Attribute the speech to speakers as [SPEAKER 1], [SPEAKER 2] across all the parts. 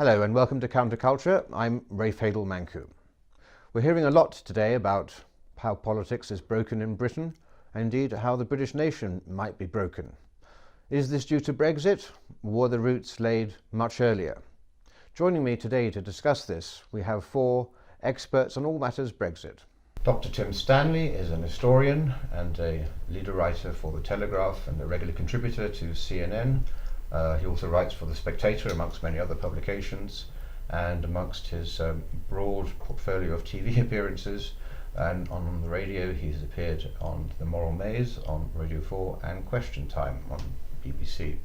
[SPEAKER 1] Hello and welcome to Counterculture. I'm Rafe Heydel-Mankoo. We're hearing a lot today about how politics is broken in Britain, and indeed how the British nation might be broken. Is this due to Brexit, or were the roots laid much earlier? Joining me today to discuss this, we have four experts on all matters Brexit. Dr. Tim Stanley is an historian and a leader writer for the Telegraph and a regular contributor to CNN. He also writes for The Spectator, amongst many other publications, and amongst his broad portfolio of TV appearances and on the radio, he's appeared on The Moral Maze on Radio 4 and Question Time on BBC.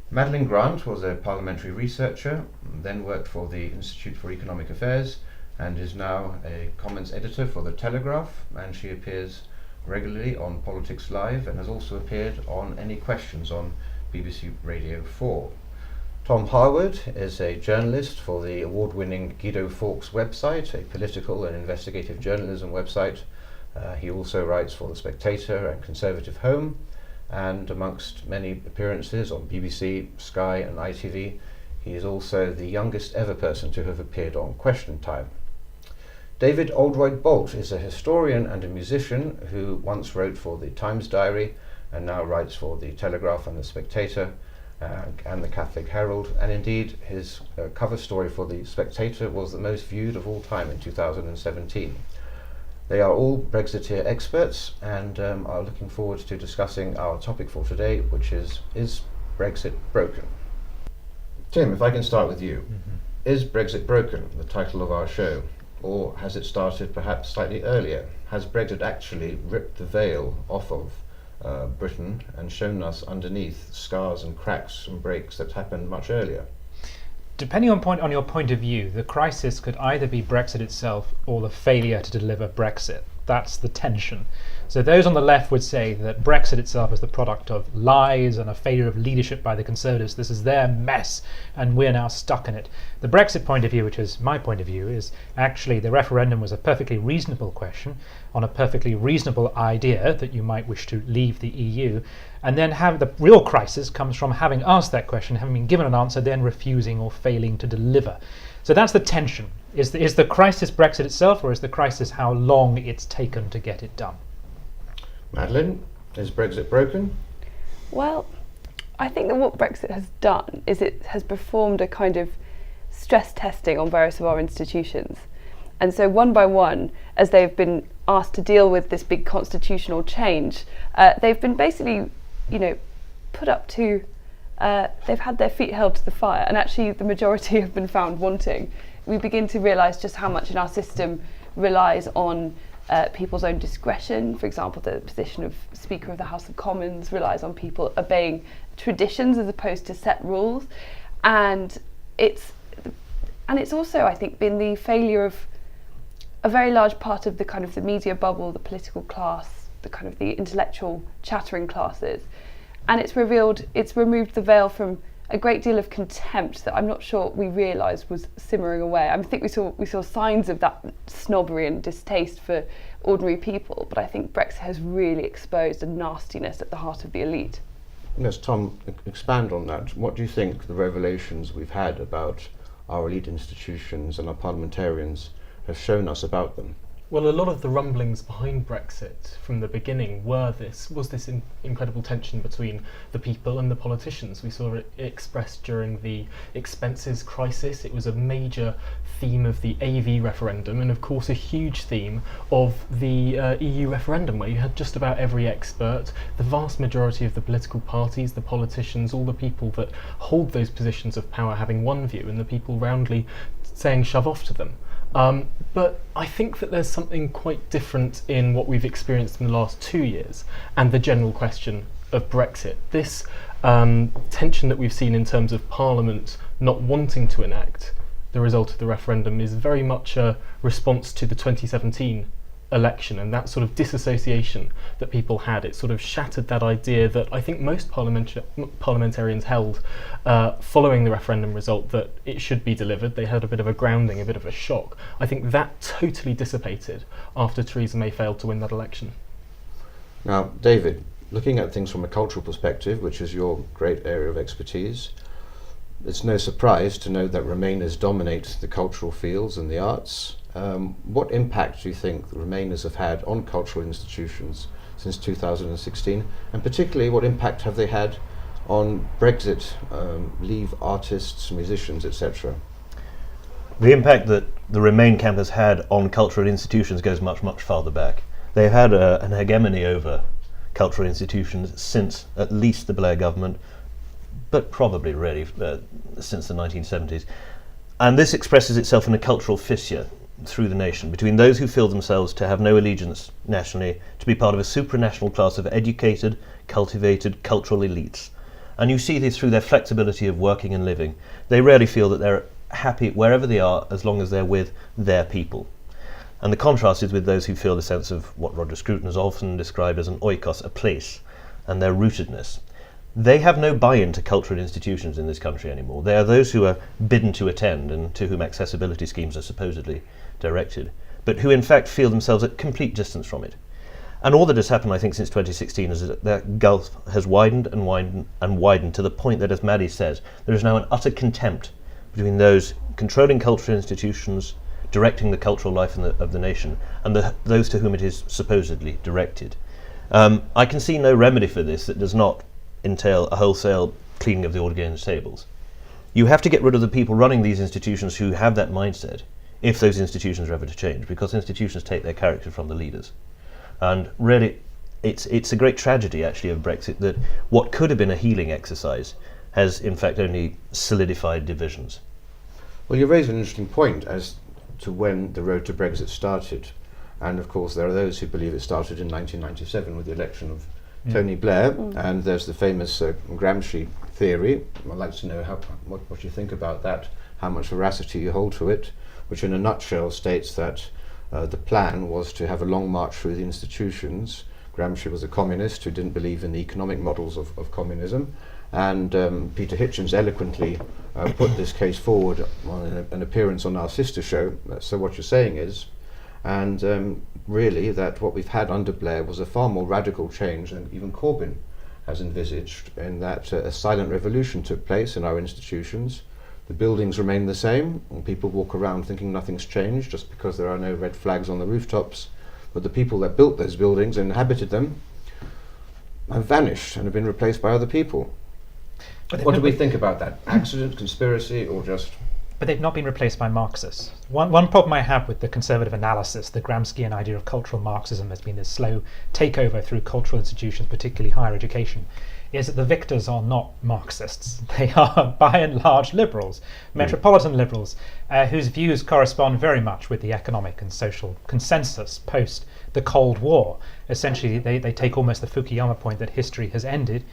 [SPEAKER 1] Madeline Grant was a parliamentary researcher, then worked for the Institute for Economic Affairs, and is now a comments editor for the Telegraph, and she appears regularly on Politics Live and has also appeared on Any Questions on BBC Radio 4. Tom Harwood is a journalist for the award-winning GUIDO Forks website, a political and investigative journalism website. He also writes for The Spectator and Conservative Home, and amongst many appearances on BBC, Sky and ITV, he is also the youngest ever person to have appeared on Question Time. David Oldroyd-Bolt is a historian and a musician who once wrote for the Times Diary and now writes for the Telegraph and the Spectator and the Catholic Herald, and indeed his cover story for the Spectator was the most viewed of all time in 2017. They are all Brexiteer experts and are looking forward to discussing our topic for today, which is Brexit broken? Tim, if I can start with you. Is Brexit broken, the title of our show? Or has it started perhaps slightly earlier? Has Brexit actually ripped the veil off of Britain and shown us underneath scars and cracks and breaks that happened much earlier?
[SPEAKER 2] Depending on your point of view, the crisis could either be Brexit itself or the failure to deliver Brexit. That's the tension. So those on the left would say that Brexit itself is the product of lies and a failure of leadership by the Conservatives. This is their mess and we're now stuck in it. The Brexit point of view, which is my point of view, is actually the referendum was a perfectly reasonable question on a perfectly reasonable idea that you might wish to leave the EU, and then the real crisis comes from having asked that question, having been given an answer, then refusing or failing to deliver. So that's the tension. Is the crisis Brexit itself, or is the crisis how long it's taken to get it done?
[SPEAKER 1] Madeline, is Brexit broken?
[SPEAKER 3] Well, I think that what Brexit has done is it has performed a kind of stress testing on various of our institutions. And so one by one, as they've been asked to deal with this big constitutional change, they've been basically, put up to, they've had their feet held to the fire, and actually the majority have been found wanting. We begin to realise just how much in our system relies on people's own discretion. For example, the position of Speaker of the House of Commons relies on people obeying traditions as opposed to set rules, and it's also, I think, been the failure of a very large part of the kind of the media bubble, the political class, the kind of the intellectual chattering classes, and it's removed the veil from a great deal of contempt that I'm not sure we realised was simmering away. I think we saw signs of that snobbery and distaste for ordinary people, but I think Brexit has really exposed a nastiness at the heart of the elite.
[SPEAKER 1] Yes, Tom, expand on that. What do you think the revelations we've had about our elite institutions and our parliamentarians have shown us about them?
[SPEAKER 4] Well, a lot of the rumblings behind Brexit from the beginning was this incredible tension between the people and the politicians. We saw it expressed during the expenses crisis. It was a major theme of the AV referendum, and of course a huge theme of the EU referendum, where you had just about every expert, the vast majority of the political parties, the politicians, all the people that hold those positions of power having one view, and the people roundly saying shove off to them. But I think that there's something quite different in what we've experienced in the last 2 years and the general question of Brexit. This tension that we've seen in terms of Parliament not wanting to enact the result of the referendum is very much a response to the 2017 election and that sort of disassociation that people had. It sort of shattered that idea that I think most parliamentarians held following the referendum result, that it should be delivered. They had a bit of a grounding, a bit of a shock. I think that totally dissipated after Theresa May failed to win that election.
[SPEAKER 1] Now, David, looking at things from a cultural perspective, which is your great area of expertise, it's no surprise to know that Remainers dominate the cultural fields and the arts. What impact do you think the Remainers have had on cultural institutions since 2016, and particularly what impact have they had on Brexit, Leave artists, musicians, etc.?
[SPEAKER 5] The impact that the Remain camp has had on cultural institutions goes much, much farther back. They've had an hegemony over cultural institutions since at least the Blair government, but probably really since the 1970s. And this expresses itself in a cultural fissure through the nation between those who feel themselves to have no allegiance nationally, to be part of a supranational class of educated, cultivated cultural elites. And you see this through their flexibility of working and living. They rarely feel that they're happy wherever they are as long as they're with their people. And the contrast is with those who feel the sense of what Roger Scruton has often described as an oikos, a place, and their rootedness. They have no buy-in to cultural institutions in this country anymore. They are those who are bidden to attend and to whom accessibility schemes are supposedly directed, but who in fact feel themselves at complete distance from it. And all that has happened, I think, since 2016 is that that gulf has widened and widened and widened to the point that, as Maddie says, there is now an utter contempt between those controlling cultural institutions, directing the cultural life of the nation, and those to whom it is supposedly directed. I can see no remedy for this that does not entail a wholesale cleaning of the old games tables. You have to get rid of the people running these institutions who have that mindset, if those institutions are ever to change, because institutions take their character from the leaders. And really, it's a great tragedy, actually, of Brexit, that what could have been a healing exercise has, in fact, only solidified divisions.
[SPEAKER 1] Well, you raise an interesting point as to when the road to Brexit started. And of course, there are those who believe it started in 1997 with the election of Tony Blair, and there's the famous Gramsci theory. I'd like to know what you think about that, how much veracity you hold to it, which in a nutshell states that the plan was to have a long march through the institutions. Gramsci was a communist who didn't believe in the economic models of communism, and Peter Hitchens eloquently put this case forward on an appearance on our sister show. So what you're saying is, and really that what we've had under Blair was a far more radical change than even Corbyn has envisaged, in that a silent revolution took place in our institutions. The buildings remain the same, and people walk around thinking nothing's changed just because there are no red flags on the rooftops. But the people that built those buildings and inhabited them have vanished and have been replaced by other people. What do we think about that? Accident, conspiracy, or just...
[SPEAKER 2] But they've not been replaced by Marxists. One problem I have with the conservative analysis, the Gramscian idea of cultural Marxism, has been this slow takeover through cultural institutions, particularly higher education, is that the victors are not Marxists. They are, by and large, liberals, metropolitan liberals, whose views correspond very much with the economic and social consensus post the Cold War. Essentially, they take almost the Fukuyama point that history has ended.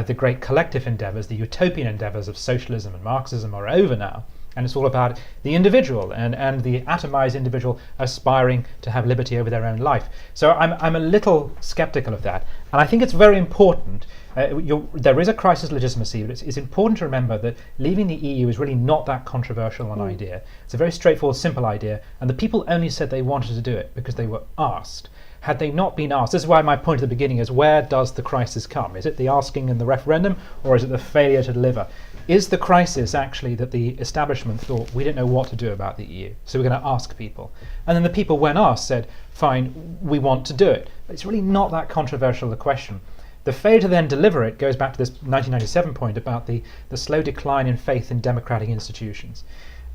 [SPEAKER 2] The great collective endeavours, the utopian endeavours of socialism and Marxism are over now. And it's all about the individual and the atomized individual aspiring to have liberty over their own life. So I'm a little skeptical of that. And I think it's very important. There is a crisis of legitimacy, but it's important to remember that leaving the EU is really not that controversial an idea. It's a very straightforward, simple idea. And the people only said they wanted to do it because they were asked. Had they not been asked, this is why my point at the beginning is, where does the crisis come? Is it the asking in the referendum, or is it the failure to deliver? Is the crisis actually that the establishment thought, we don't know what to do about the EU, so we're going to ask people? And then the people, when asked, said, fine, we want to do it. But it's really not that controversial a question. The failure to then deliver it goes back to this 1997 point about the slow decline in faith in democratic institutions.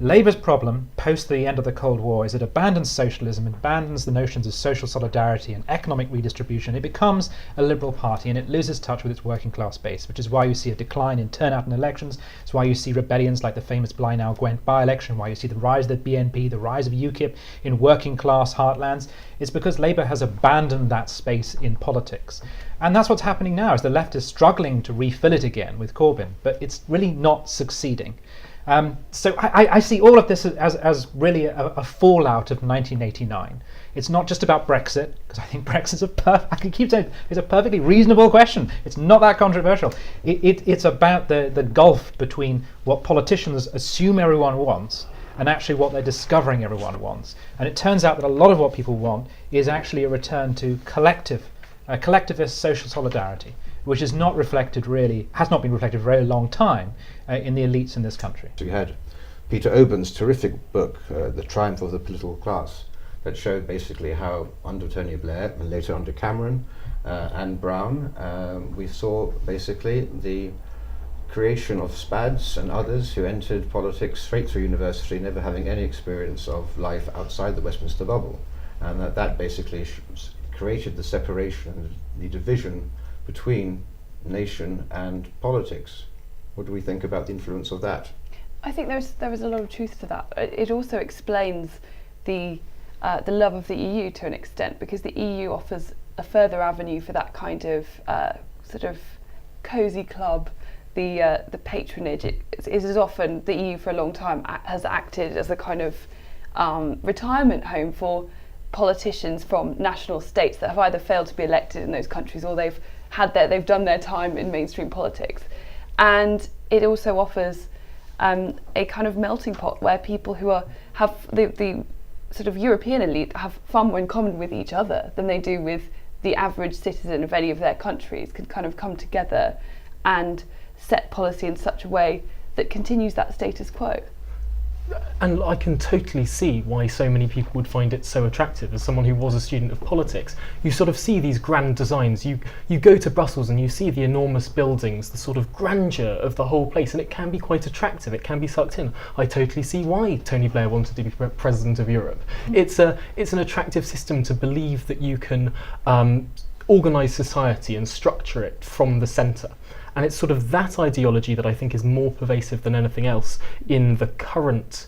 [SPEAKER 2] Labour's problem, post the end of the Cold War, is it abandons socialism, abandons the notions of social solidarity and economic redistribution. It becomes a liberal party and it loses touch with its working class base, which is why you see a decline in turnout in elections. It's why you see rebellions like the famous Blaenau-Gwent by-election, why you see the rise of the BNP, the rise of UKIP in working class heartlands. It's because Labour has abandoned that space in politics. And that's what's happening now, is the left is struggling to refill it again with Corbyn, but it's really not succeeding. So I see all of this as really a fallout of 1989. It's not just about Brexit, because I think Brexit's I can keep saying it's a perfectly reasonable question. It's not that controversial. It's about the gulf between what politicians assume everyone wants and actually what they're discovering everyone wants. And it turns out that a lot of what people want is actually a return to collectivist social solidarity, which is not reflected really, has not been reflected for a very long time in the elites in this country.
[SPEAKER 1] So you had Peter Oborne's terrific book, The Triumph of the Political Class, that showed basically how under Tony Blair and later under Cameron and Brown, we saw basically the creation of spads and others who entered politics straight through university, never having any experience of life outside the Westminster bubble, and that basically created the separation, the division between nation and politics. What do we think about the influence of that?
[SPEAKER 3] I think there is a lot of truth to that. It also explains the love of the EU to an extent, because the EU offers a further avenue for that kind of sort of cosy club. The patronage. It is often the EU for a long time has acted as a kind of retirement home for politicians from national states that have either failed to be elected in those countries or they've done their time in mainstream politics. And it also offers a kind of melting pot where people who have the sort of European elite have far more in common with each other than they do with the average citizen of any of their countries, can kind of come together and set policy in such a way that continues that status quo.
[SPEAKER 4] And I can totally see why so many people would find it so attractive. As someone who was a student of politics, you sort of see these grand designs. You go to Brussels and you see the enormous buildings, the sort of grandeur of the whole place, and it can be quite attractive. It can be sucked in. I totally see why Tony Blair wanted to be president of Europe. It's an attractive system to believe that you can organise society and structure it from the centre. And it's sort of that ideology that I think is more pervasive than anything else in the current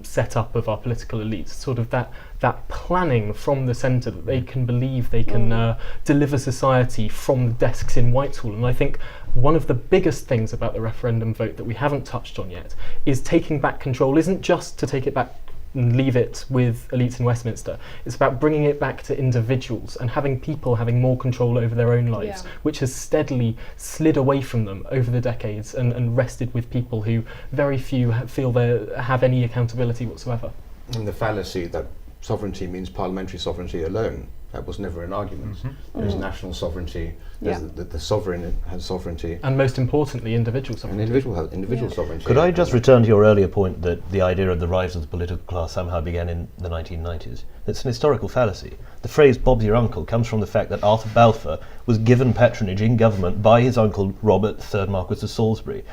[SPEAKER 4] setup of our political elites. Sort of that planning from the centre, that they can believe they can deliver society from the desks in Whitehall. And I think one of the biggest things about the referendum vote that we haven't touched on yet is taking back control isn't just to take it back and leave it with elites in Westminster. It's about bringing it back to individuals and having people having more control over their own lives, which has steadily slid away from them over the decades and rested with people who very few feel they have any accountability whatsoever.
[SPEAKER 1] And the fallacy that sovereignty means parliamentary sovereignty alone. That was never an argument. There's national sovereignty, the sovereign has sovereignty.
[SPEAKER 4] And most importantly, individual sovereignty.
[SPEAKER 1] And individual sovereignty.
[SPEAKER 5] Could I just return to your earlier point that the idea of the rise of the political class somehow began in the 1990s? It's an historical fallacy. The phrase "Bob's your uncle" comes from the fact that Arthur Balfour was given patronage in government by his uncle Robert, 3rd Marquess of Salisbury.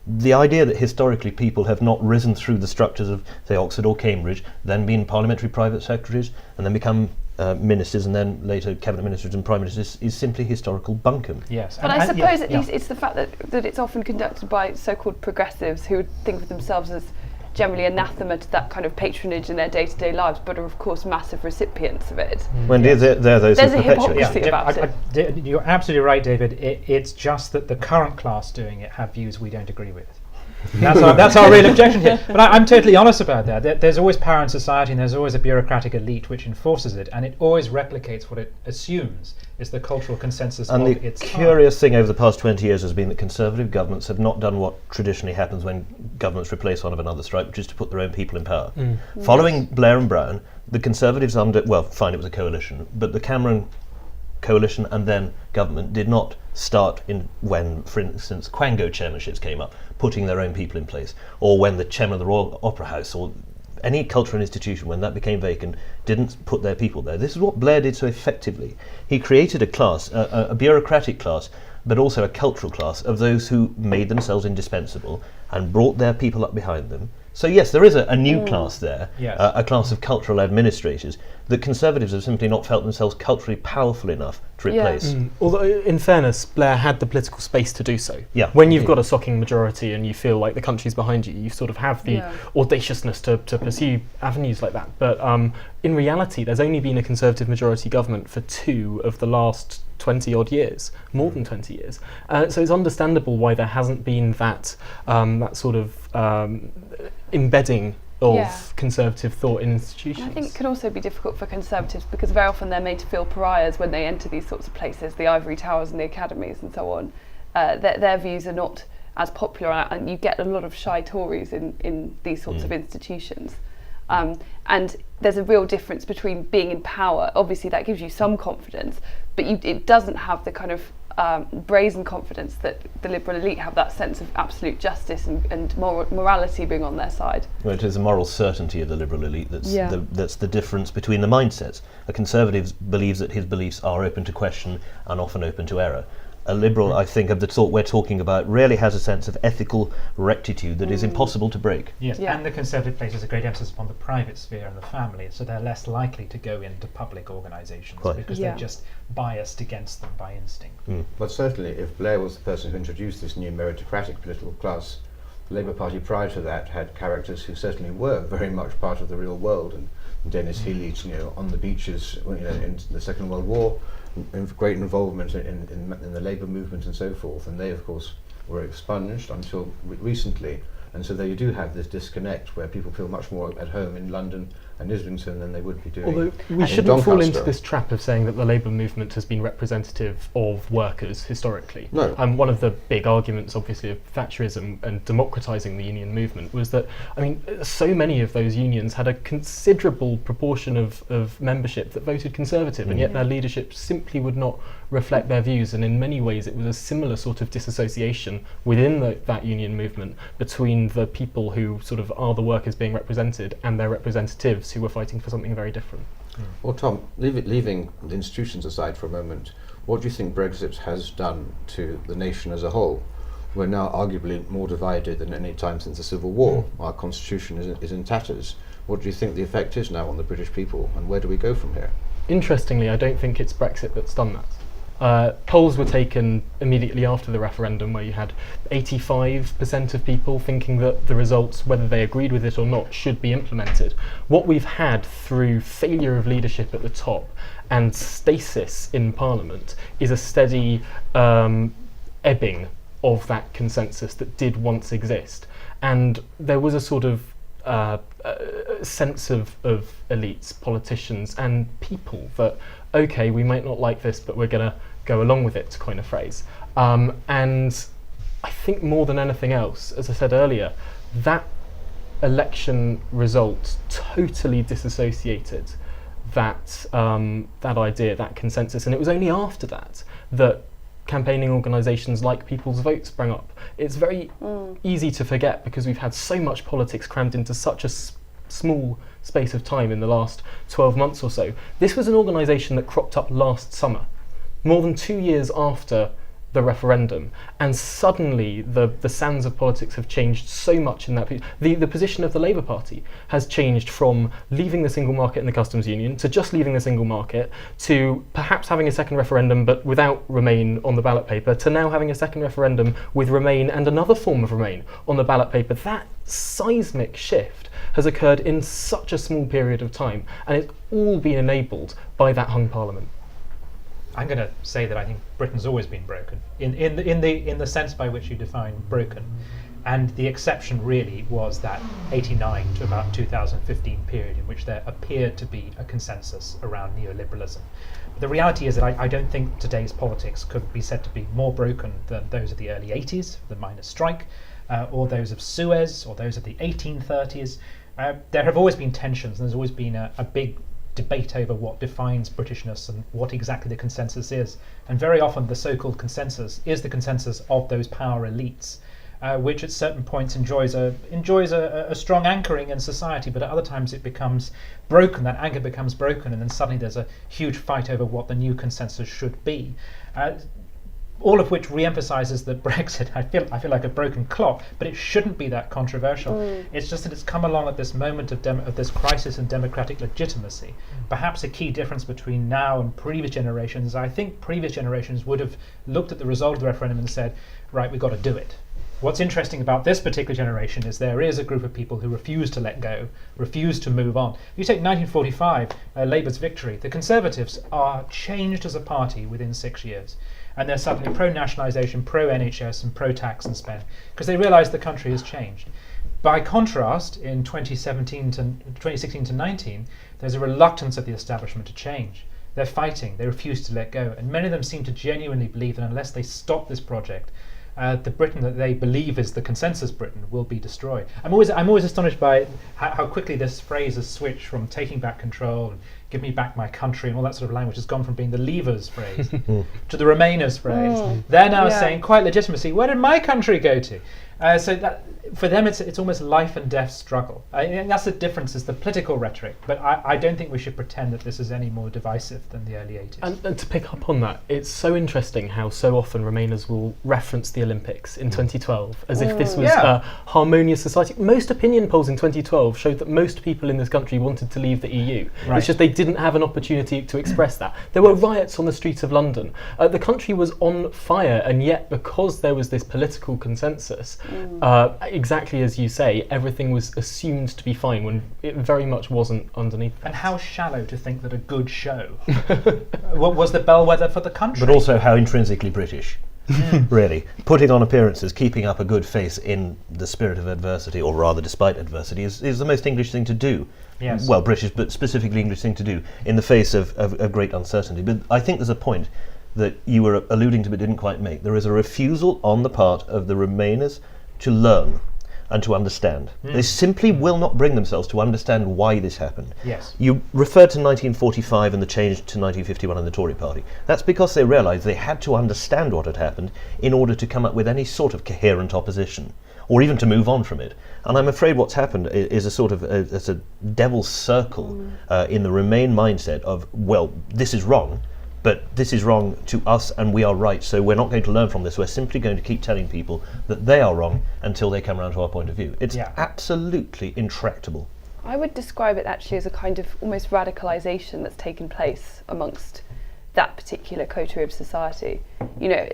[SPEAKER 5] The idea that historically people have not risen through the structures of, say, Oxford or Cambridge, then been parliamentary private secretaries, and then become ministers and then later cabinet ministers and prime ministers is simply historical bunkum.
[SPEAKER 2] Yes,
[SPEAKER 3] but I suppose at least it's the fact that it's often conducted by so-called progressives who would think of themselves as generally anathema to that kind of patronage in their day-to-day lives, but are of course massive recipients of it.
[SPEAKER 5] When they're those
[SPEAKER 3] There's
[SPEAKER 5] who
[SPEAKER 3] a
[SPEAKER 5] perpetuate
[SPEAKER 3] hypocrisy
[SPEAKER 5] it.
[SPEAKER 3] about it.
[SPEAKER 2] You're absolutely right, David. It's just that the current class doing it have views we don't agree with. That's our real objection here. But I'm totally honest about that. There's always power in society and there's always a bureaucratic elite which enforces it, and it always replicates what it assumes is the cultural consensus
[SPEAKER 5] and
[SPEAKER 2] of
[SPEAKER 5] the
[SPEAKER 2] its time.
[SPEAKER 5] curious thing over the past 20 years has been that Conservative governments have not done what traditionally happens when governments replace one of another stripe, which is to put their own people in power. Following Blair and Brown, the Conservatives it was a coalition, but the Cameron coalition and then government did not start when, for instance, Quango chairmanships came up, putting their own people in place, or when the chairman of the Royal Opera House or any cultural institution, when that became vacant, didn't put their people there. This is what Blair did so effectively. He created a class, a bureaucratic class, but also a cultural class of those who made themselves indispensable and brought their people up behind them. So yes, there is a new class there, a class of cultural administrators that Conservatives have simply not felt themselves culturally powerful enough to replace.
[SPEAKER 4] Although, in fairness, Blair had the political space to do so.
[SPEAKER 5] Yeah.
[SPEAKER 4] When you've got a socking majority and you feel like the country's behind you, you sort of have the audaciousness to pursue avenues like that. But in reality, there's only been a Conservative majority government for 2 of the last 20 odd years, more than 20 years. So it's understandable why there hasn't been that sort of embedding of conservative thought in institutions.
[SPEAKER 3] I think it can also be difficult for Conservatives because very often they're made to feel pariahs when they enter these sorts of places, the ivory towers and the academies and so on. Their views are not as popular, and you get a lot of shy Tories in these sorts of institutions. And there's a real difference between being in power. Obviously that gives you some confidence, but it doesn't have the kind of brazen confidence that the liberal elite have that sense of absolute justice and morality being on their side.
[SPEAKER 5] Well, it is the moral certainty of the liberal elite that's,
[SPEAKER 3] Yeah.
[SPEAKER 5] that's the difference between the mindsets. A conservative believes that his beliefs are open to question and often open to error. A liberal, I think, of the sort we're talking about, really has a sense of ethical rectitude that is impossible to break.
[SPEAKER 2] Yes,
[SPEAKER 3] Yeah.
[SPEAKER 2] and the Conservative places a great emphasis upon the private sphere and the family, so they're less likely to go into public organisations
[SPEAKER 5] Right.
[SPEAKER 2] because
[SPEAKER 3] Yeah.
[SPEAKER 2] they're just biased against them by instinct.
[SPEAKER 1] But certainly, if Blair was the person who introduced this new meritocratic political class, the Labour Party prior to that had characters who certainly were very much part of the real world. And Dennis Healy, on the beaches, in the Second World War, great involvement in the labour movement and so forth. And they, of course, were expunged until recently. And so there you do have this disconnect where people feel much more at home in London and Islington than they would be doing.
[SPEAKER 4] Although we
[SPEAKER 1] in
[SPEAKER 4] shouldn't fall into
[SPEAKER 1] Doncaster.
[SPEAKER 4] this trap of saying that the labour movement has been representative of workers historically.
[SPEAKER 1] No.
[SPEAKER 4] One of the big arguments, obviously, of Thatcherism and democratising the union movement was that, so many of those unions had a considerable proportion of membership that voted Conservative, and yet their leadership simply would not reflect their views. And in many ways, it was a similar sort of disassociation within that union movement between the people who sort of are the workers being represented and their representatives who were fighting for something very different.
[SPEAKER 1] Well, Tom, leaving the institutions aside for a moment, what do you think Brexit has done to the nation as a whole? We're now arguably more divided than any time since the Civil War. Our constitution is in tatters. What do you think the effect is now on the British people, and where do we go from here?
[SPEAKER 4] Interestingly, I don't think it's Brexit that's done that. Polls were taken immediately after the referendum, where you had 85% of people thinking that the results, whether they agreed with it or not, should be implemented. What we've had through failure of leadership at the top and stasis in Parliament is a steady ebbing of that consensus that did once exist. And there was a sort of sense of elites, politicians and people that, okay, we might not like this, but we're going to go along with it, to coin a phrase. And I think more than anything else, as I said earlier, that election result totally disassociated that idea, that consensus. And it was only after that that campaigning organisations like People's Vote sprang up. It's very easy to forget because we've had so much politics crammed into such a small space of time in the last 12 months or so. This was an organisation that cropped up last summer, more than 2 years after the referendum, and suddenly the sands of politics have changed so much in that. The position of the Labour Party has changed from leaving the single market and the customs union to just leaving the single market, to perhaps having a second referendum but without Remain on the ballot paper, to now having a second referendum with Remain and another form of Remain on the ballot paper. That seismic shift has occurred in such a small period of time, and it's all been enabled by that hung parliament.
[SPEAKER 2] I'm going to say that I think Britain's always been broken in the sense by which you define broken, and the exception really was that 89 to about 2015 period in which there appeared to be a consensus around neoliberalism. But the reality is that I don't think today's politics could be said to be more broken than those of the early 80s, the miners' strike, or those of Suez, or those of the 1830s. There have always been tensions, and there's always been a big debate over what defines Britishness and what exactly the consensus is. And very often the so-called consensus is the consensus of those power elites, which at certain points enjoys a strong anchoring in society, but at other times it becomes broken, that anchor becomes broken, and then suddenly there's a huge fight over what the new consensus should be. All of which re-emphasises that Brexit, I feel like a broken clock, but it shouldn't be that controversial. It's just that it's come along at this moment of this crisis in democratic legitimacy. Perhaps a key difference between now and previous generations, I think previous generations would have looked at the result of the referendum and said, right, we've got to do it. What's interesting about this particular generation is there is a group of people who refuse to let go, refuse to move on. If you take 1945, Labour's victory, the Conservatives are changed as a party within 6 years. And they're suddenly pro-nationalisation, pro-NHS and pro-tax and spend, because they realise the country has changed. By contrast, in 2016 to 19, there's a reluctance of the establishment to change. They're fighting, they refuse to let go, and many of them seem to genuinely believe that unless they stop this project, the Britain that they believe is the consensus Britain will be destroyed. I'm always astonished by how quickly this phrase has switched from taking back control and give me back my country and all that sort of language has gone from being the Leavers phrase to the Remainers phrase. They're now saying quite legitimately, where did my country go to? So that for them it's almost life and death struggle. I think that's the difference, is the political rhetoric. But I don't think we should pretend that this is any more divisive than the early 80s.
[SPEAKER 4] And to pick up on that, it's so interesting how so often Remainers will reference the Olympics in 2012 as if this was a harmonious society. Most opinion polls in 2012 showed that most people in this country wanted to leave the EU.
[SPEAKER 2] Right.
[SPEAKER 4] It's just they didn't have an opportunity to express that. There were riots on the streets of London. The country was on fire, and yet because there was this political consensus, exactly as you say, everything was assumed to be fine when it very much wasn't underneath that.
[SPEAKER 2] And how shallow to think that a good show what was the bellwether for the country.
[SPEAKER 5] But also how intrinsically British. Really. Putting on appearances, keeping up a good face in the spirit of adversity, or rather despite adversity, is the most English thing to do.
[SPEAKER 2] Yes.
[SPEAKER 5] Well, British, but specifically English thing to do in the face of great uncertainty. But I think there's a point that you were alluding to but didn't quite make. There is a refusal on the part of the Remainers to learn and to understand. They simply will not bring themselves to understand why this happened.
[SPEAKER 2] Yes.
[SPEAKER 5] You referred to 1945 and the change to 1951 in the Tory party. That's because they realised they had to understand what had happened in order to come up with any sort of coherent opposition, or even to move on from it. And I'm afraid what's happened is a sort of it's a devil's circle in the Remain mindset of, well, this is wrong, but this is wrong to us and we are right, so we're not going to learn from this. We're simply going to keep telling people that they are wrong until they come around to our point of view. It's absolutely intractable.
[SPEAKER 3] I would describe it actually as a kind of almost radicalisation that's taken place amongst that particular coterie of society. You know,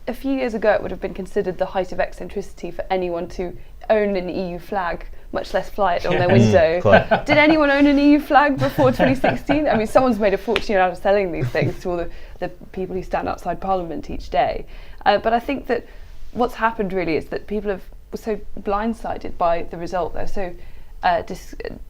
[SPEAKER 3] a few years ago it would have been considered the height of eccentricity for anyone to own an EU flag, much less fly it on their window. Did anyone own an EU flag before 2016? I mean, someone's made a fortune out of selling these things to all the people who stand outside Parliament each day. But I think that what's happened really is that people were so blindsided by the result. They're so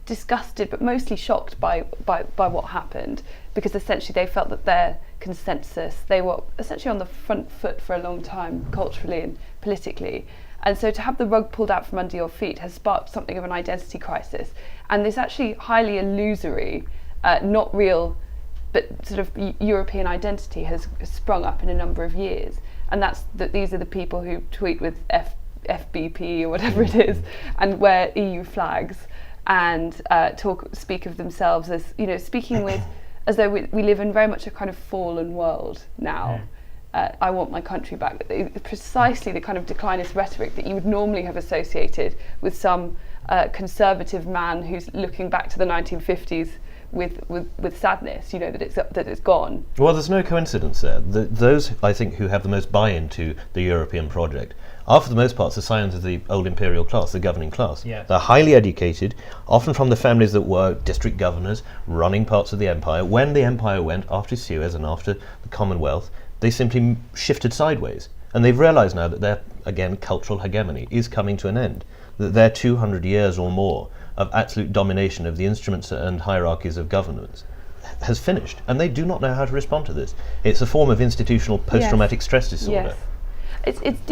[SPEAKER 3] disgusted, but mostly shocked by what happened, because essentially they felt that their consensus, they were essentially on the front foot for a long time, culturally and politically. And so to have the rug pulled out from under your feet has sparked something of an identity crisis. And this actually highly illusory, not real, but sort of European identity has sprung up in a number of years. And that's that these are the people who tweet with FBP or whatever it is, and wear EU flags, and speak of themselves as, you know, speaking with, as though we live in very much a kind of fallen world now. I want my country back. Precisely the kind of declinist rhetoric that you would normally have associated with some conservative man who's looking back to the 1950s with sadness, you know, that it's gone.
[SPEAKER 5] Well, there's no coincidence there. Those, I think, who have the most buy-in to the European project are, for the most part, the scions of the old imperial class, the governing class.
[SPEAKER 2] Yes.
[SPEAKER 5] They're highly educated, often from the families that were district governors running parts of the empire. When the empire went after Suez and after the Commonwealth, they simply shifted sideways. And they've realised now that their, again, cultural hegemony is coming to an end, that their 200 years or more of absolute domination of the instruments and hierarchies of governments has finished, and they do not know how to respond to this. It's a form of institutional post-traumatic stress disorder.
[SPEAKER 3] Yes. It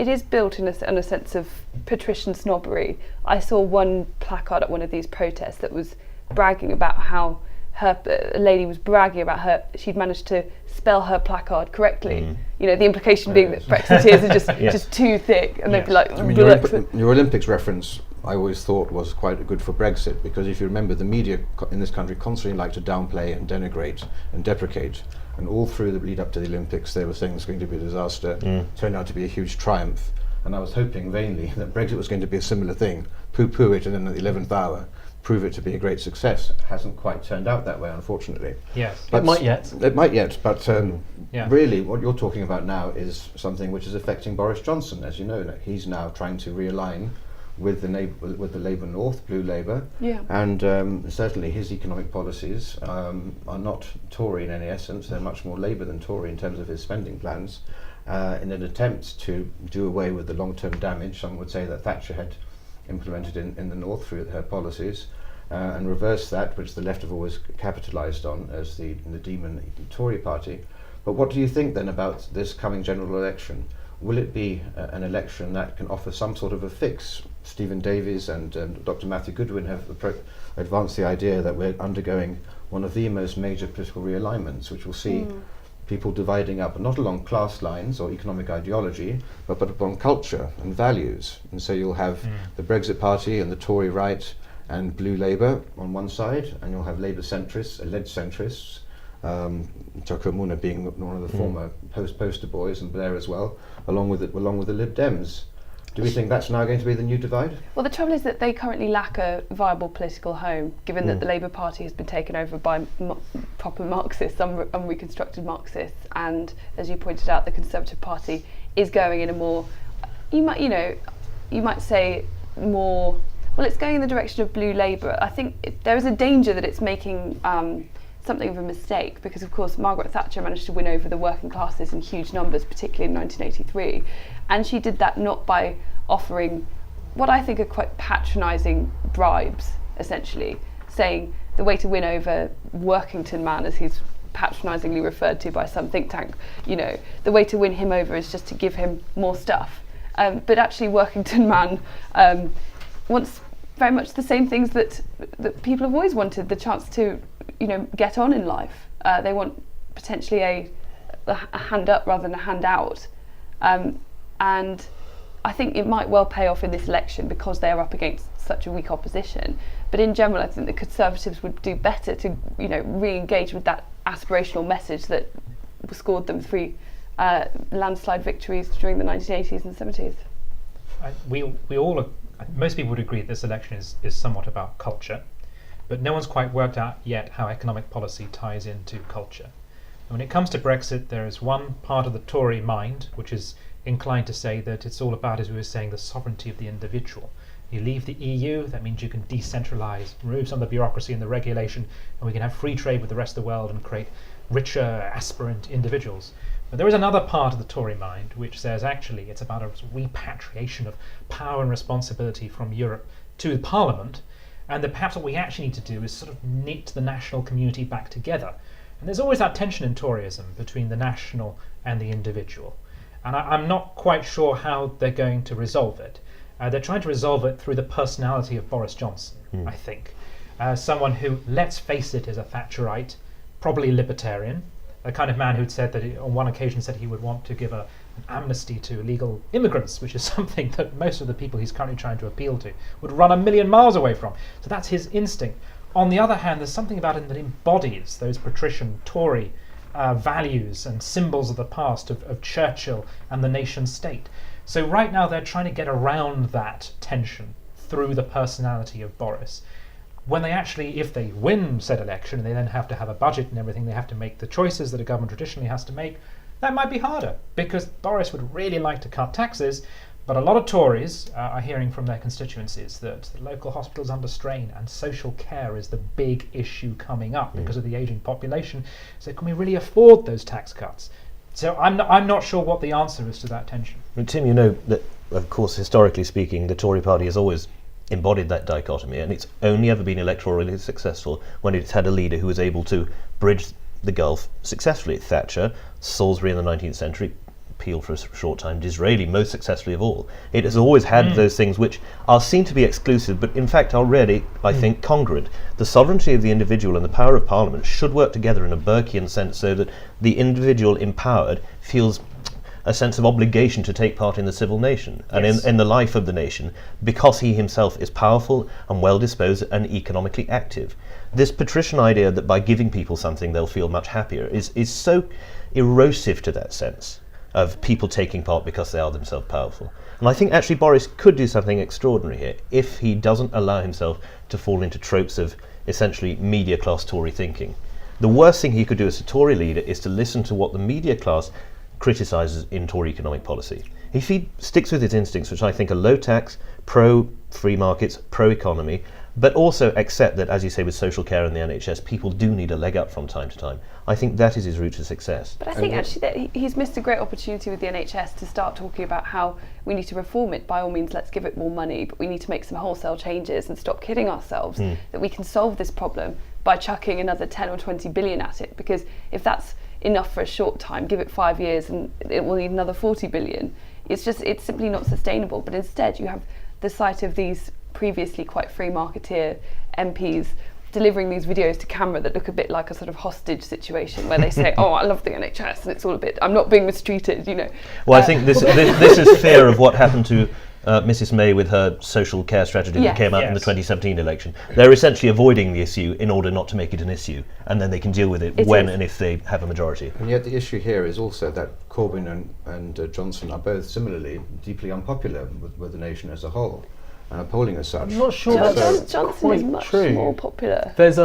[SPEAKER 3] is built in a sense of patrician snobbery. I saw one placard at one of these protests that was bragging about how a lady was bragging about she'd managed to spell her placard correctly. You know, the implication being that Brexiteers are just too thick, and they'd be like,
[SPEAKER 1] I mean, your Olympics reference, I always thought was quite good for Brexit, because if you remember, the media in this country constantly like to downplay and denigrate and deprecate, and all through the lead up to the Olympics they were saying it's going to be a disaster. Turned out to be a huge triumph, and I was hoping vainly that Brexit was going to be a similar thing, poo-poo it, and then at the 11th hour prove it to be a great success. It hasn't quite turned out that way, unfortunately.
[SPEAKER 2] Yes.
[SPEAKER 1] But
[SPEAKER 4] It might yet.
[SPEAKER 1] It might yet, but really what you're talking about now is something which is affecting Boris Johnson. As you know, he's now trying to realign with the Labour North, Blue Labour, and certainly his economic policies are not Tory in any essence. They're much more Labour than Tory in terms of his spending plans, in an attempt to do away with the long-term damage, some would say, that Thatcher had implemented in the North through her policies, and reverse that, which the left have always capitalised on as the demon Tory party. But what do you think then about this coming general election? Will it be an election that can offer some sort of a fix Stephen Davies and Dr. Matthew Goodwin have advanced the idea that we're undergoing one of the most major political realignments, which will see people dividing up not along class lines or economic ideology, but upon culture and values. And so you'll have the Brexit Party and the Tory right and Blue Labour on one side, and you'll have Labour centrists, alleged centrists, Chakumuna being one of the former poster boys, and Blair as well, along with the Lib Dems. Do we think that's now going to be the new divide?
[SPEAKER 3] Well, the trouble is that they currently lack a viable political home, given that the Labour Party has been taken over by proper Marxists, unreconstructed Marxists, and as you pointed out, the Conservative Party is going in a more, you might say more. Well, it's going in the direction of Blue Labour. I think there is a danger that it's making something of a mistake, because of course Margaret Thatcher managed to win over the working classes in huge numbers, particularly in 1983, and she did that not by offering what I think are quite patronising bribes, essentially saying the way to win over Workington Man, as he's patronisingly referred to by some think tank, the way to win him over is just to give him more stuff, but actually Workington Man wants very much the same things that people have always wanted, the chance to get on in life. They want potentially a hand up rather than a hand out, and I think it might well pay off in this election because they are up against such a weak opposition. But in general, I think the Conservatives would do better to re-engage with that aspirational message that scored them 3 landslide victories during the 1980s and 70s.
[SPEAKER 2] Most people would agree that this election is somewhat about culture, but no one's quite worked out yet how economic policy ties into culture. And when it comes to Brexit, there is one part of the Tory mind which is inclined to say that it's all about, as we were saying, the sovereignty of the individual. You leave the EU, that means you can decentralise, remove some of the bureaucracy and the regulation, and we can have free trade with the rest of the world and create richer, aspirant individuals. But there is another part of the Tory mind which says actually it's about a repatriation of power and responsibility from Europe to Parliament, and that perhaps what we actually need to do is sort of knit the national community back together. And there's always that tension in Toryism between the national and the individual. And I'm not quite sure how they're going to resolve it. They're trying to resolve it through the personality of Boris Johnson, I think. Someone who, let's face it, is a Thatcherite, probably libertarian, a kind of man who'd said that on one occasion said he would want to give an amnesty to illegal immigrants, which is something that most of the people he's currently trying to appeal to would run a million miles away from. So that's his instinct. On the other hand, there's something about him that embodies those patrician Tory values and symbols of the past of Churchill and the nation state. So right now they're trying to get around that tension through the personality of Boris. When they actually, if they win said election and they then have to have a budget and everything, they have to make the choices that a government traditionally has to make, that might be harder, because Boris would really like to cut taxes, but a lot of Tories are hearing from their constituencies that the local hospital's under strain and social care is the big issue coming up because of the ageing population. So can we really afford those tax cuts? So I'm not sure what the answer is to that tension.
[SPEAKER 5] Well, Tim, you know that, of course, historically speaking, the Tory party has always embodied that dichotomy, and it's only ever been electorally successful when it's had a leader who was able to bridge the gulf successfully. Thatcher, Salisbury in the 19th century, Peel for a short time, Disraeli most successfully of all. It has always had those things which are seen to be exclusive, but in fact are really, I think, congruent. The sovereignty of the individual and the power of Parliament should work together in a Burkean sense, so that the individual empowered feels a sense of obligation to take part in the civil nation and in the life of the nation, because he himself is powerful and well disposed and economically active. This patrician idea that by giving people something they'll feel much happier is so erosive to that sense of people taking part because they are themselves powerful. And I think actually Boris could do something extraordinary here if he doesn't allow himself to fall into tropes of essentially media class Tory thinking. The worst thing he could do as a Tory leader is to listen to what the media class criticises in Tory economic policy. If he sticks with his instincts, which I think are low tax, pro-free markets, pro-economy, but also accept that, as you say, with social care and the NHS, people do need a leg up from time to time, I think that is his route to success.
[SPEAKER 3] But I think actually that he's missed a great opportunity with the NHS to start talking about how we need to reform it. By all means, let's give it more money, but we need to make some wholesale changes and stop kidding ourselves that we can solve this problem by chucking another 10 or 20 billion at it, because if that's enough for a short time, give it 5 years and it will need another 40 billion. It's simply not sustainable. But instead you have the sight of these previously quite free marketeer MPs delivering these videos to camera that look a bit like a sort of hostage situation where they say, oh, I love the NHS, and it's all a bit, I'm not being mistreated, you know.
[SPEAKER 5] Well, I think this is fear of what happened to Mrs May with her social care strategy that came out in the 2017 election. They're essentially avoiding the issue in order not to make it an issue, and then they can deal with it when and if they have a majority.
[SPEAKER 1] And yet the issue here is also that Corbyn and Johnson are both similarly deeply unpopular with the nation as a whole. Polling as such.
[SPEAKER 4] I'm not sure that's
[SPEAKER 3] Johnson is much more popular.
[SPEAKER 4] There's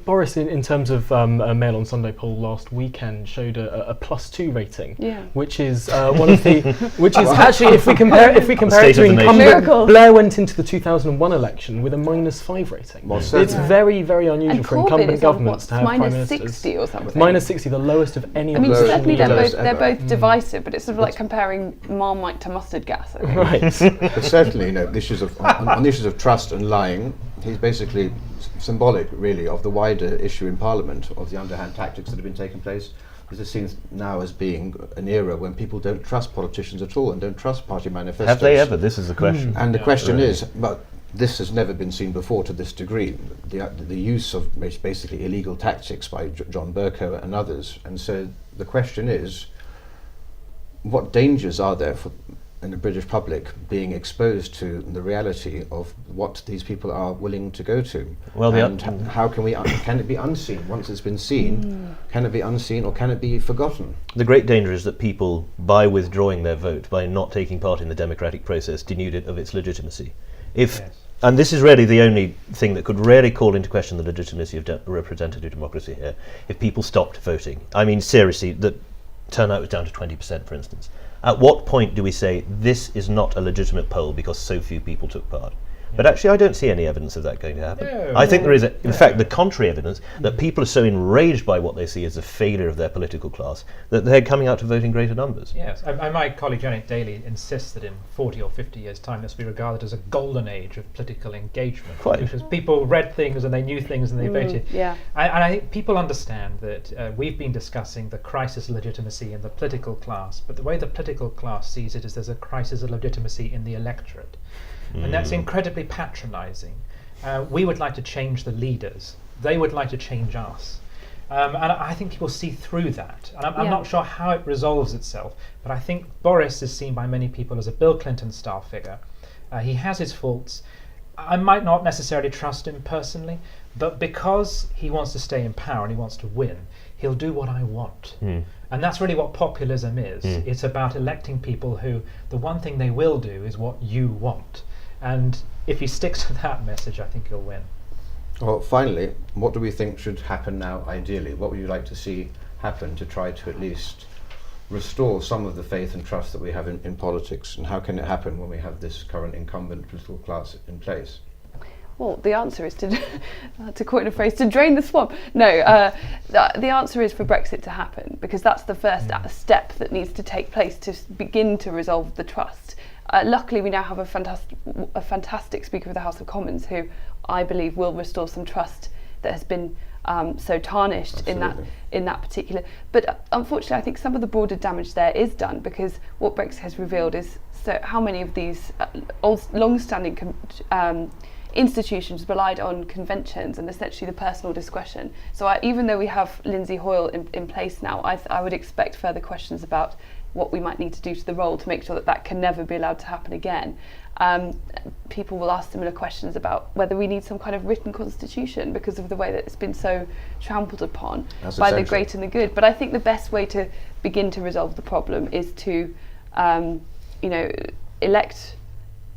[SPEAKER 4] Boris in terms of a Mail on Sunday poll last weekend showed a +2 rating, which is one of the which is actually if we compare it to incumbent, Blair went into the 2001 election with a -5 rating.
[SPEAKER 1] Well,
[SPEAKER 4] it's very, very unusual
[SPEAKER 3] and
[SPEAKER 4] for
[SPEAKER 3] Corbyn
[SPEAKER 4] incumbent governments to have prime ministers.
[SPEAKER 3] -60 or something.
[SPEAKER 4] -60, the lowest of any.
[SPEAKER 3] I mean, certainly they're
[SPEAKER 1] ever.
[SPEAKER 3] both divisive, but it's sort of like comparing Marmite to mustard gas. I think.
[SPEAKER 4] Right.
[SPEAKER 1] But certainly, you know, the issues on the issues of trust and lying, he's basically symbolic, really, of the wider issue in Parliament of the underhand tactics that have been taking place. This is seen now as being an era when people don't trust politicians at all and don't trust party manifestos.
[SPEAKER 5] Have they ever? This is the question.
[SPEAKER 1] And the question is, but this has never been seen before to this degree, the use of basically illegal tactics by John Bercow and others. And so the question is, what dangers are there in the British public being exposed to the reality of what these people are willing to go to?
[SPEAKER 5] Well,
[SPEAKER 1] and how can can it be unseen? Once it's been seen, can it be unseen or can it be forgotten?
[SPEAKER 5] The great danger is that people, by withdrawing their vote, by not taking part in the democratic process, denude it of its legitimacy. And this is really the only thing that could really call into question the legitimacy of representative democracy here, if people stopped voting. I mean, seriously, the turnout was down to 20%, for instance. At what point do we say this is not a legitimate poll because so few people took part? But actually, I don't see any evidence of that going to happen. I think there is, in fact, the contrary evidence that people are so enraged by what they see as a failure of their political class that they're coming out to vote in greater numbers.
[SPEAKER 2] Yes, my colleague Janet Daly insists that in 40 or 50 years' time this will be regarded as a golden age of political engagement.
[SPEAKER 5] Quite.
[SPEAKER 2] Because people read things and they knew things and they voted.
[SPEAKER 3] Yeah.
[SPEAKER 2] And I think people understand that we've been discussing the crisis of legitimacy in the political class, but the way the political class sees it is there's a crisis of legitimacy in the electorate. And that's incredibly patronising. We would like to change the leaders. They would like to change us. And I think people see through that. And I'm not sure how it resolves itself, but I think Boris is seen by many people as a Bill Clinton-style figure. He has his faults. I might not necessarily trust him personally, but because he wants to stay in power and he wants to win, he'll do what I want. And that's really what populism is. It's about electing people who, the one thing they will do is what you want. And if he sticks to that message, I think he'll win.
[SPEAKER 1] Well, finally, what do we think should happen now, ideally? What would you like to see happen to try to at least restore some of the faith and trust that we have in politics? And how can it happen when we have this current incumbent political class in place?
[SPEAKER 3] Well, the answer is to coin a phrase, to drain the swamp. No, the answer is for Brexit to happen, because that's the first step that needs to take place to begin to resolve the trust. Luckily, we now have a fantastic Speaker of the House of Commons who I believe will restore some trust that has been so tarnished in that particular. But unfortunately, I think some of the broader damage there is done, because what Brexit has revealed is how many of these long-standing institutions relied on conventions and essentially the personal discretion. So even though we have Lindsay Hoyle in place now, I would expect further questions about what we might need to do to the role to make sure that can never be allowed to happen again. People will ask similar questions about whether we need some kind of written constitution because of the way that it's been so trampled upon by the great and the good. But I think the best way to begin to resolve the problem is to, elect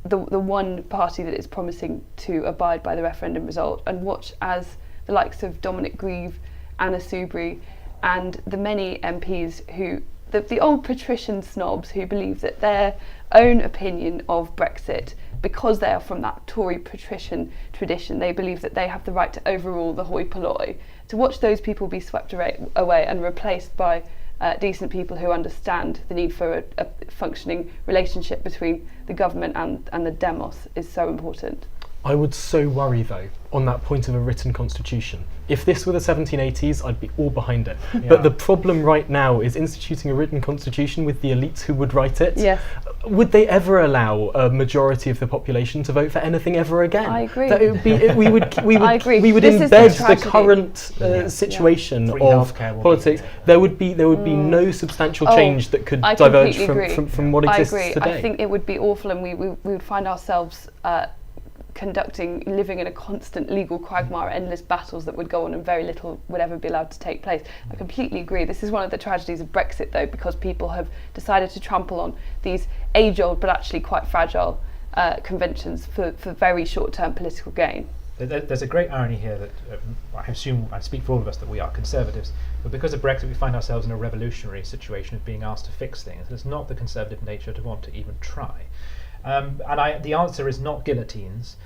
[SPEAKER 3] the one party that is promising to abide by the referendum result, and watch as the likes of Dominic Grieve, Anna Soubry, and the many MPs who, the old patrician snobs who believe that their own opinion of Brexit, because they are from that Tory patrician tradition, they believe that they have the right to overrule the hoi polloi. To watch those people be swept away and replaced by decent people who understand the need for a functioning relationship between the government and the demos is so important.
[SPEAKER 4] I would so worry, though, on that point of a written constitution, If this were the 1780s, I'd be all behind it.
[SPEAKER 2] Yeah.
[SPEAKER 4] But the problem right now is instituting a written constitution with the elites who would write it.
[SPEAKER 3] Yes.
[SPEAKER 4] Would they ever allow a majority of the population to vote for anything ever again?
[SPEAKER 3] I agree.
[SPEAKER 4] That it would be,
[SPEAKER 3] I agree.
[SPEAKER 4] we would
[SPEAKER 3] This is the
[SPEAKER 4] embed the
[SPEAKER 3] tragedy.
[SPEAKER 4] current situation
[SPEAKER 2] Free
[SPEAKER 4] of
[SPEAKER 2] healthcare will be
[SPEAKER 4] politics. There would be no substantial change that could diverge from what exists
[SPEAKER 3] I agree.
[SPEAKER 4] today.
[SPEAKER 3] I think it would be awful, and we would find ourselves living in a constant legal quagmire, endless battles that would go on, and very little would ever be allowed to take place. I completely agree. This is one of the tragedies of Brexit, though, because people have decided to trample on these age-old but actually quite fragile conventions for very short-term political gain.
[SPEAKER 2] There's a great irony here that I assume, I speak for all of us, that we are conservatives, but because of Brexit we find ourselves in a revolutionary situation of being asked to fix things. It's not the conservative nature to want to even try. The answer is not guillotines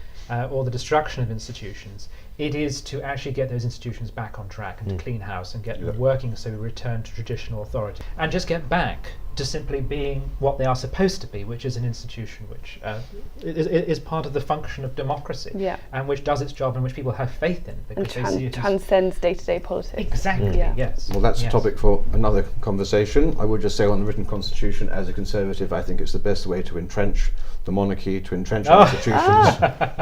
[SPEAKER 2] or the destruction of institutions. It is to actually get those institutions back on track and to clean house and get them working, so we return to traditional authority and just get back to simply being what they are supposed to be, which is an institution which is part of the function of democracy, and which does its job and which people have faith in because they see it
[SPEAKER 3] transcends day-to-day politics.
[SPEAKER 2] Exactly. Yes.
[SPEAKER 1] Well, that's a topic for another conversation. I would just say on the written constitution, as a conservative, I think it's the best way to entrench the monarchy, to entrench institutions,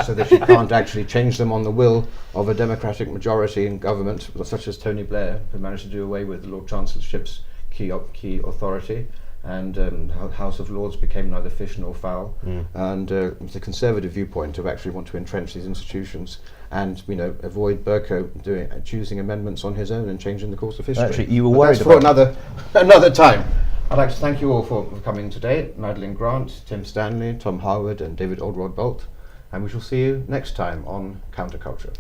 [SPEAKER 1] so that you can't actually change them on the will of a democratic majority in government, such as Tony Blair, who managed to do away with the Lord Chancellorship's key authority, and House of Lords became neither fish nor fowl. And it's a conservative viewpoint to actually want to entrench these institutions and avoid Bercow choosing amendments on his own and changing the course of history.
[SPEAKER 5] Actually, you were
[SPEAKER 1] But
[SPEAKER 5] worried
[SPEAKER 1] that's
[SPEAKER 5] about
[SPEAKER 1] for another time. I'd like to thank you all for coming today. Madeline Grant, Tim Stanley, Tom Harwood and David Oldrod Bolt. And we shall see you next time on Counterculture.